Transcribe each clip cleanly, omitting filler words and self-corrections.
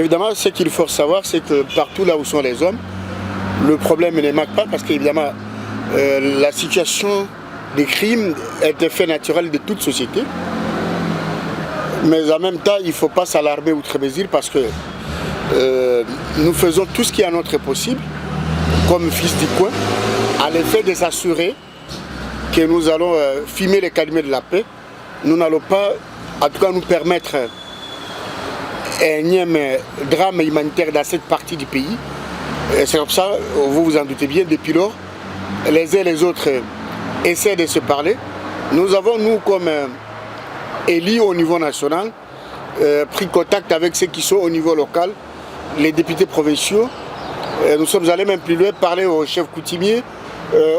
Évidemment, ce qu'il faut savoir, c'est que partout là où sont les hommes, le problème ne manque pas parce qu'évidemment, la situation des crimes est un fait naturel de toute société. Mais en même temps, il ne faut pas s'alarmer outre mesure parce que nous faisons tout ce qui est à notre possible, comme fils du coin, à l'effet de s'assurer que nous allons filmer les calmer de la paix. Nous n'allons pas, en tout cas, nous permettre un énième drame humanitaire dans cette partie du pays. C'est comme ça, vous vous en doutez bien, depuis lors, les uns et les autres essaient de se parler. Nous avons, nous, comme élus au niveau national, pris contact avec ceux qui sont au niveau local, les députés provinciaux. Nous sommes allés même plus loin, parler aux chefs coutumiers,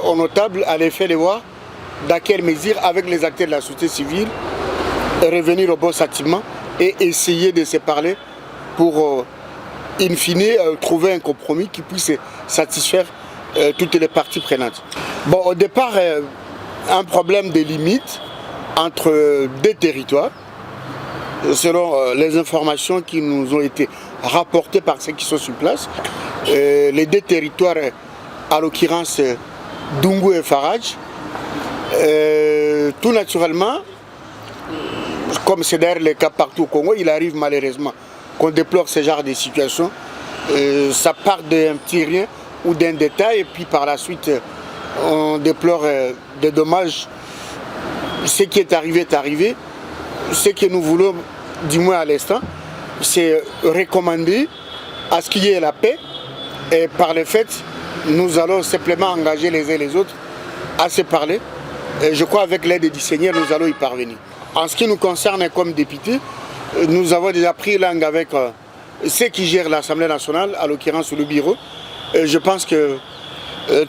aux notables, à les faire les voir dans quelle mesure, avec les acteurs de la société civile, revenir au bon sentiment et essayer de se parler pour, in fine, trouver un compromis qui puisse satisfaire toutes les parties prenantes. Bon, au départ, un problème de limite entre deux territoires, selon les informations qui nous ont été rapportées par ceux qui sont sur place. Les deux territoires, à l'occurrence Dungu et Faraj, tout naturellement, comme c'est d'ailleurs le cas partout au Congo, il arrive malheureusement qu'on déplore ce genre de situation. Ça part d'un petit rien ou d'un détail et puis par la suite on déplore des dommages. Ce qui est arrivé est arrivé. Ce que nous voulons, du moins à l'instant, c'est recommander à ce qu'il y ait la paix et par le fait, nous allons simplement engager les uns et les autres à se parler. Et je crois avec l'aide du Seigneur, nous allons y parvenir. En ce qui nous concerne comme députés, nous avons déjà pris langue avec ceux qui gèrent l'Assemblée nationale, à l'occurrence le bureau. Je pense que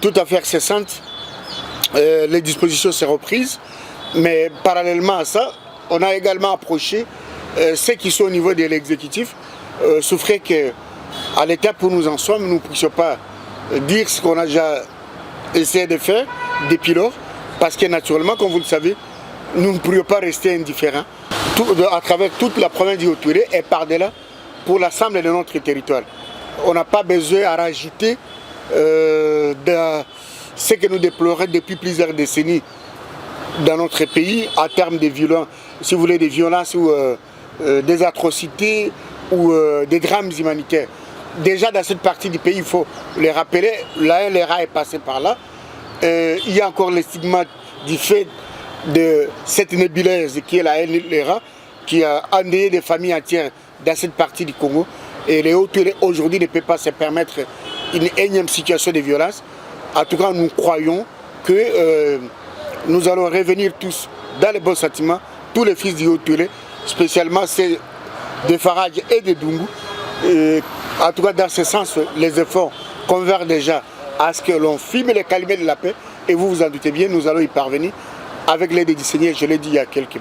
tout à fait incessante, les dispositions seront prises. Mais parallèlement à ça, on a également approché ceux qui sont au niveau de l'exécutif, souffraient qu'à l'étape où nous en sommes, nous ne puissions pas dire ce qu'on a déjà essayé de faire depuis lors, parce que naturellement, comme vous le savez, nous ne pourrions pas rester indifférents à travers toute la province du Haut-Touré et par-delà pour l'ensemble de notre territoire. On n'a pas besoin à rajouter de ce que nous déplorons depuis plusieurs décennies dans notre pays en termes de violence, si vous voulez, des violences ou des atrocités ou des drames humanitaires. Déjà dans cette partie du pays, il faut les rappeler, la LRA est passée par là. Il y a encore les stigmates du fait de cette nébuleuse qui est la LRA, qui a endeuillé des familles entières dans cette partie du Congo. Et les Hauts-Touré aujourd'hui ne peuvent pas se permettre une énième situation de violence. En tout cas, nous croyons que nous allons revenir tous dans les bons sentiments, tous les fils du Haut-Touré, spécialement ceux de Faraj et de Dungu. En tout cas, dans ce sens, les efforts convergent déjà à ce que l'on filme les calmer de la paix. Et vous vous en doutez bien, nous allons y parvenir avec l'aide du Seigneur, je l'ai dit il y a quelques